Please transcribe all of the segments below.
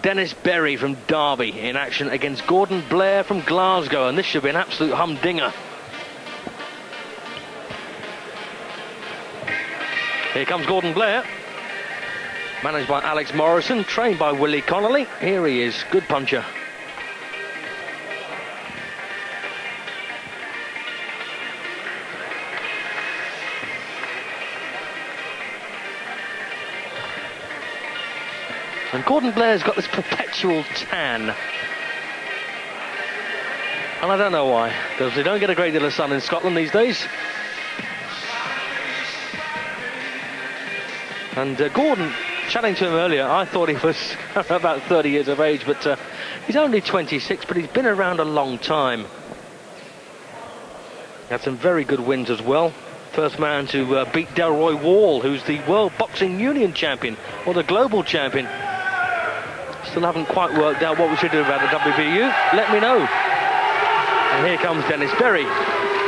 Dennis Berry from Derby in action against Gordon Blair from Glasgow, and this should be an absolute humdinger. Here comes Gordon Blair, managed by Alex Morrison, trained by Willie Connolly. Here he is, good puncher. And Gordon Blair's got this perpetual tan. And I don't know why, because they don't get a great deal of sun in Scotland these days. And Gordon, chatting to him earlier, I thought he was about 30 years of age, but he's only 26, but he's been around a long time. Had some very good wins as well. First man to beat Delroy Wall, who's the World Boxing Union champion, or the global champion. Still haven't quite worked out what we should do about the WBU. Let me know. And here comes Dennis Berry,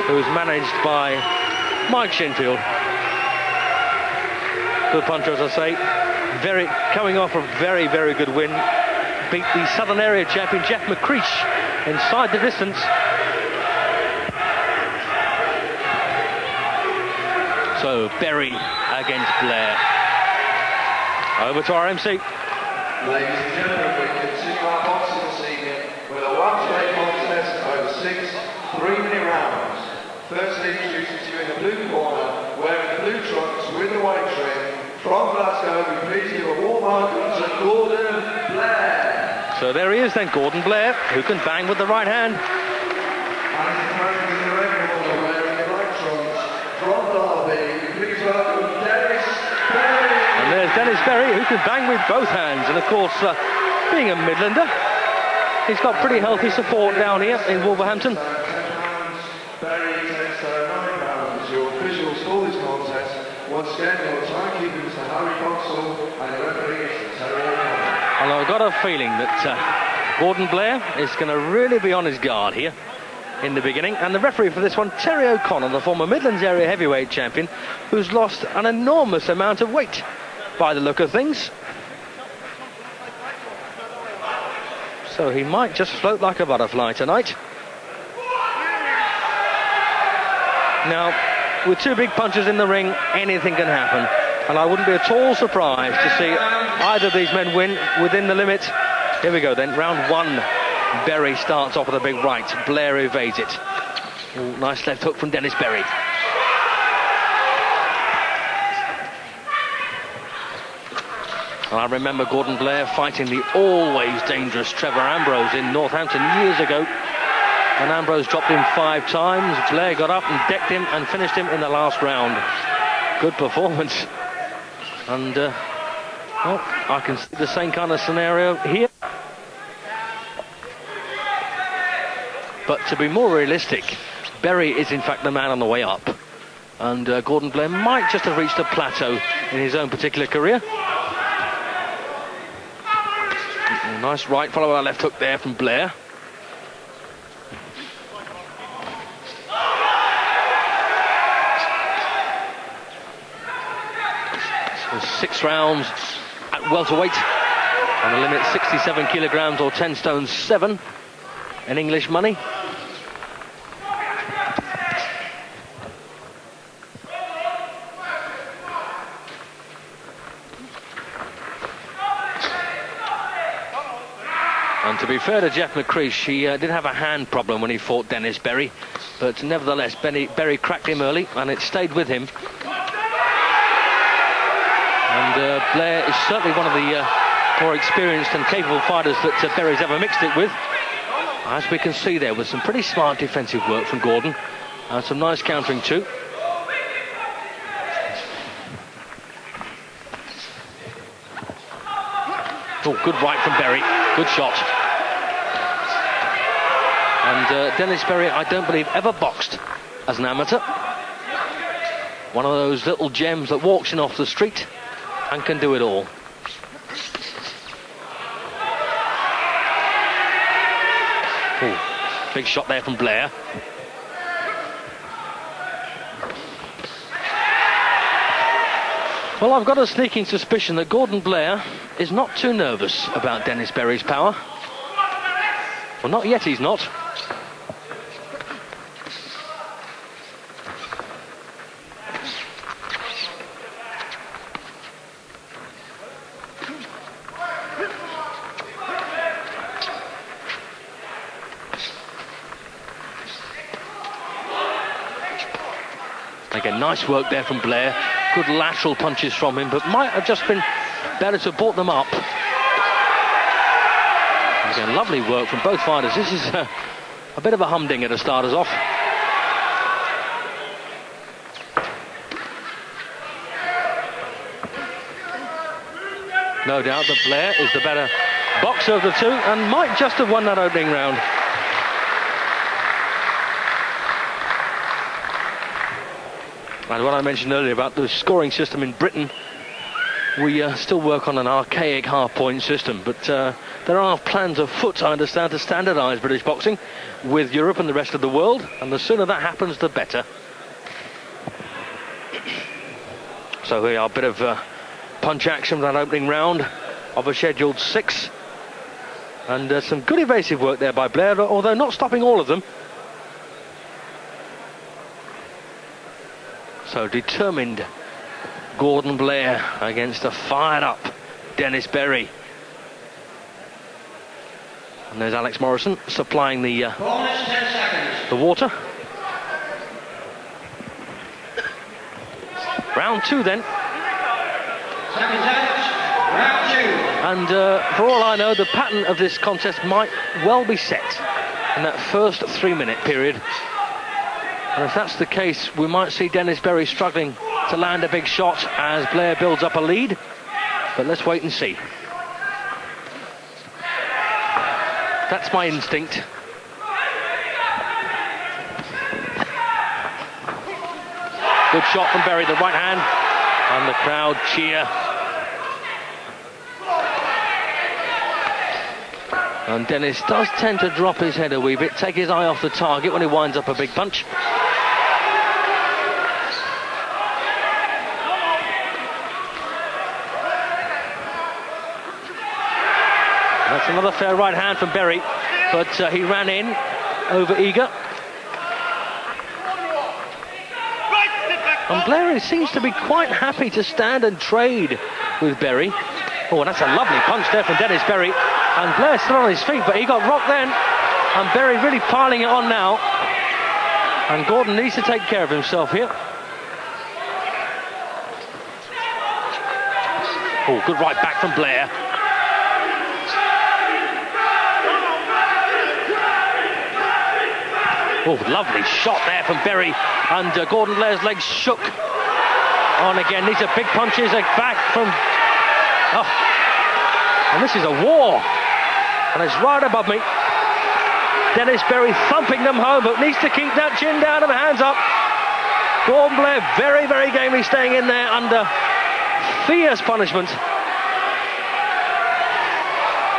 who is managed by Mike Shinfield. Good puncher, as I say. Coming off a very, very good win. Beat the Southern Area champion Jeff McCreesh inside the distance. So Berry against Blair. Over to our MC. Ladies and gentlemen, we continue our boxing this evening with a one-play contest over 6 3-minute rounds. Firstly, introducing to you in the blue corner, wearing blue trunks with the white trim, from Glasgow, we please give a warm welcome to Gordon Blair. So there he is then, Gordon Blair, who can bang with the right hand. And in the red corner, wearing the white trunks, from Derby, we please welcome Dennis Berry. And there's Dennis Berry, who can bang with both hands. And of course, being a Midlander, he's got pretty healthy support down here in Wolverhampton. Berry takes 9 rounds. Your officials for this contest, once again, your timekeeper is Harry Coxall, and the referee is Terry O'Connor. Well, I've got a feeling that Gordon Blair is going to really be on his guard here in the beginning. And the referee for this one, Terry O'Connor, the former Midlands area heavyweight champion, who's lost an enormous amount of weight by the look of things. So he might just float like a butterfly tonight. Now, with 2 big punches in the ring, anything can happen. And I wouldn't be at all surprised to see either of these men win within the limit. Here we go then, round 1. Berry starts off with a big right. Blair evades it. Ooh, nice left hook from Dennis Berry. And I remember Gordon Blair fighting the always dangerous Trevor Ambrose in Northampton years ago. And Ambrose dropped him 5 times. Blair got up and decked him and finished him in the last round. Good performance. And, well, I can see the same kind of scenario here. But to be more realistic, Berry is in fact the man on the way up. And Gordon Blair might just have reached a plateau in his own particular career. Nice right follow our left hook there from Blair. So 6 rounds at welterweight. On the limit 67 kilograms or 10 stone 7 in English money. And to be fair to Jeff McCreesh, he did have a hand problem when he fought Dennis Berry, but nevertheless Berry cracked him early and it stayed with him. And Blair is certainly one of the more experienced and capable fighters that Berry's ever mixed it with. As we can see there, with some pretty smart defensive work from Gordon and some nice countering too. Oh, good right from Berry, good shot. And Dennis Berry, I don't believe, ever boxed as an amateur. One of those little gems that walks in off the street and can do it all. Ooh, big shot there from Blair. Well, I've got a sneaking suspicion that Gordon Blair is not too nervous about Dennis Berry's power. Well, not yet, he's not. Again, nice work there from Blair. Good lateral punches from him, but might have just been better to have brought them up. Again, lovely work from both fighters. This is a bit of a humdinger to start us off. No doubt that Blair is the better boxer of the two and might just have won that opening round. And what I mentioned earlier about the scoring system in Britain, we still work on an archaic half-point system, but there are plans afoot, I understand, to standardise British boxing with Europe and the rest of the world, and the sooner that happens, the better. So here are a bit of punch action for that opening round of a scheduled 6. And some good evasive work there by Blair, although not stopping all of them. So determined Gordon Blair against a fired-up Dennis Berry. And there's Alex Morrison supplying the water. Round 2 then. Round 2. And for all I know, the pattern of this contest might well be set in that first 3-minute period. And if that's the case, we might see Dennis Berry struggling to land a big shot as Blair builds up a lead. But let's wait and see. That's my instinct. Good shot from Berry, the right hand. And the crowd cheer. And Dennis does tend to drop his head a wee bit, take his eye off the target when he winds up a big punch. That's another fair right hand from Berry, but he ran in over eager. And Blair seems to be quite happy to stand and trade with Berry. Oh, and that's a lovely punch there from Dennis Berry. And Blair still on his feet, but he got rocked then. And Berry really piling it on now. And Gordon needs to take care of himself here. Oh, good right back from Blair. Oh, lovely shot there from Berry. And Gordon Blair's legs shook. On again, these are big punches back from... Oh. And this is a war. And it's right above me. Dennis Berry thumping them home, but needs to keep that chin down and the hands up. Gordon Blair very, very gamely staying in there under fierce punishment.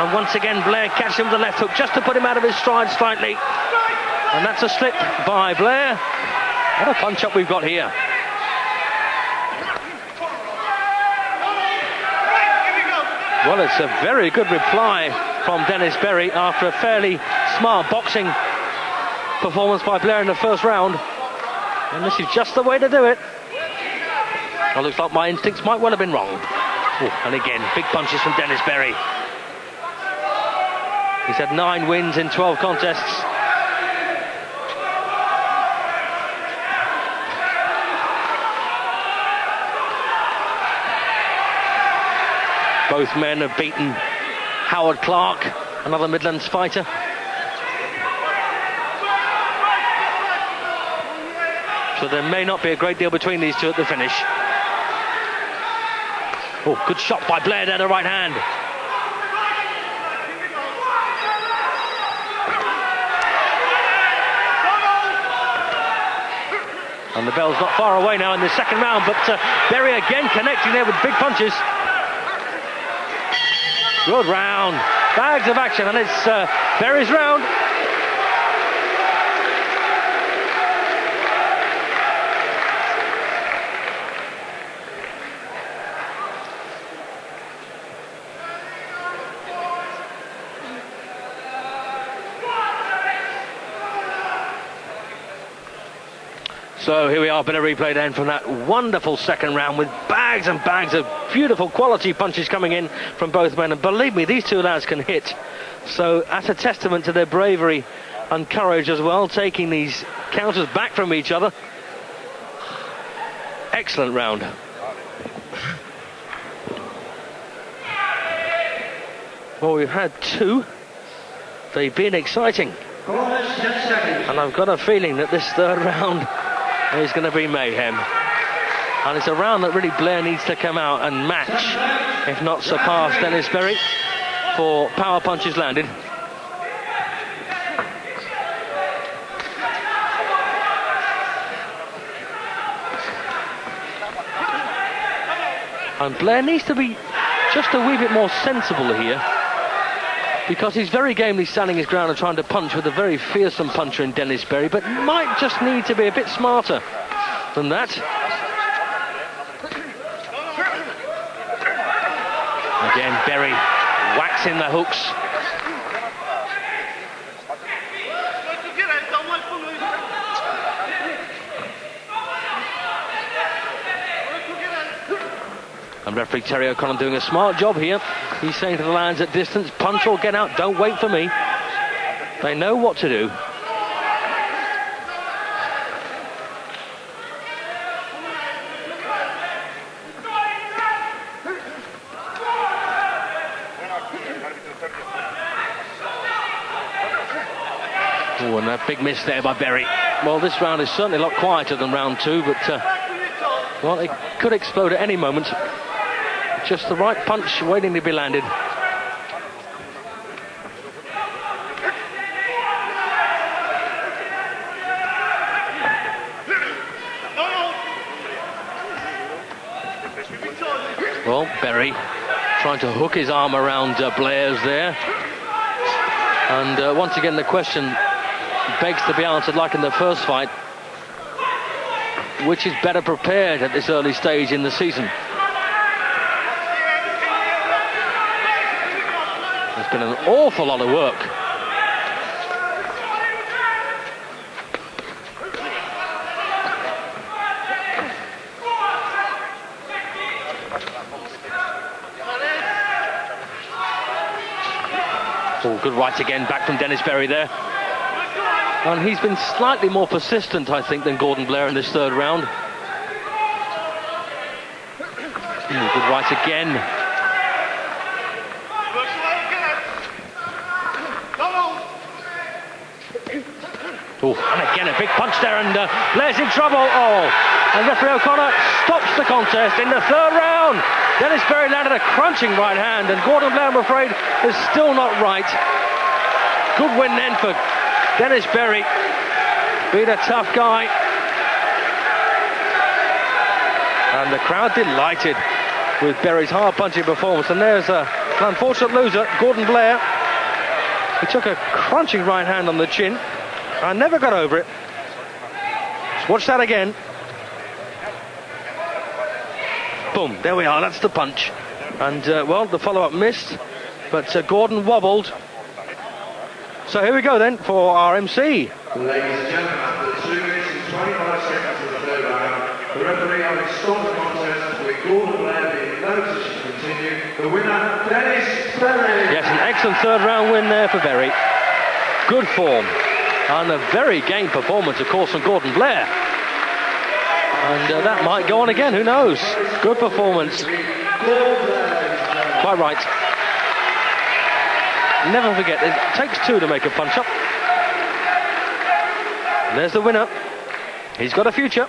And once again, Blair catches him with the left hook just to put him out of his stride slightly. And that's a slip by Blair. What a punch-up we've got here. Well, it's a very good reply from Dennis Berry after a fairly smart boxing performance by Blair in the first round. And this is just the way to do it. Well, looks like my instincts might well have been wrong. Oh, and again, big punches from Dennis Berry. He's had 9 wins in 12 contests. Both men have beaten Howard Clark, another Midlands fighter. So there may not be a great deal between these two at the finish. Oh, good shot by Blair there, the right hand. And the bell's not far away now in the second round, but Berry again connecting there with big punches. Good round, bags of action, and it's Berry's round. So here we are, bit of replay then from that wonderful second round with bags and bags of beautiful quality punches coming in from both men. And believe me, these two lads can hit. So that's a testament to their bravery and courage as well, taking these counters back from each other. Excellent round. Well, we've had two. They've been exciting. And I've got a feeling that this third round is going to be mayhem. And it's a round that really Blair needs to come out and match, if not surpass, Dennis Berry for power punches landed. And Blair needs to be just a wee bit more sensible here, because he's very gamely standing his ground and trying to punch with a very fearsome puncher in Dennis Berry, but might just need to be a bit smarter than that. Again, Berry waxing the hooks. And referee Terry O'Connor doing a smart job here. He's saying to the lads at distance, punch or get out, don't wait for me. They know what to do. Oh, and a big miss there by Berry. Well, this round is certainly a lot quieter than round two, but well, it could explode at any moment. Just the right punch waiting to be landed. Well, Berry trying to hook his arm around Blair's there. And once again, the question begs to be answered like in the first fight. Which is better prepared at this early stage in the season? There's been an awful lot of work. Oh, good right again, back from Dennis Berry there. And he's been slightly more persistent, I think, than Gordon Blair in this third round. Good right again. Oh, and again a big punch there, and Blair's in trouble. Oh, and referee O'Connor stops the contest in the third round. Dennis Berry landed a crunching right hand, and Gordon Blair, I'm afraid, is still not right. Good win then for Dennis Berry. Beat a tough guy. And the crowd delighted with Berry's hard punching performance. And there's an unfortunate loser, Gordon Blair. He took a crunching right hand on the chin. I never got over it. Let's watch that again. Boom, there we are, that's the punch. And, well, the follow-up missed, but Gordon wobbled. So here we go then for our MC. Ladies and gentlemen, after 2 minutes and 25 seconds of the third round, the referee having stopped the contest with Gordon Blair being in no position to continue. The winner, Dennis Berry. Yes, an excellent third round win there for Berry. Good form. And a very game performance, of course, from Gordon Blair. And that might go on again, who knows? Good performance. Quite right. Never forget, it takes two to make a punch-up. There's the winner. He's got a future.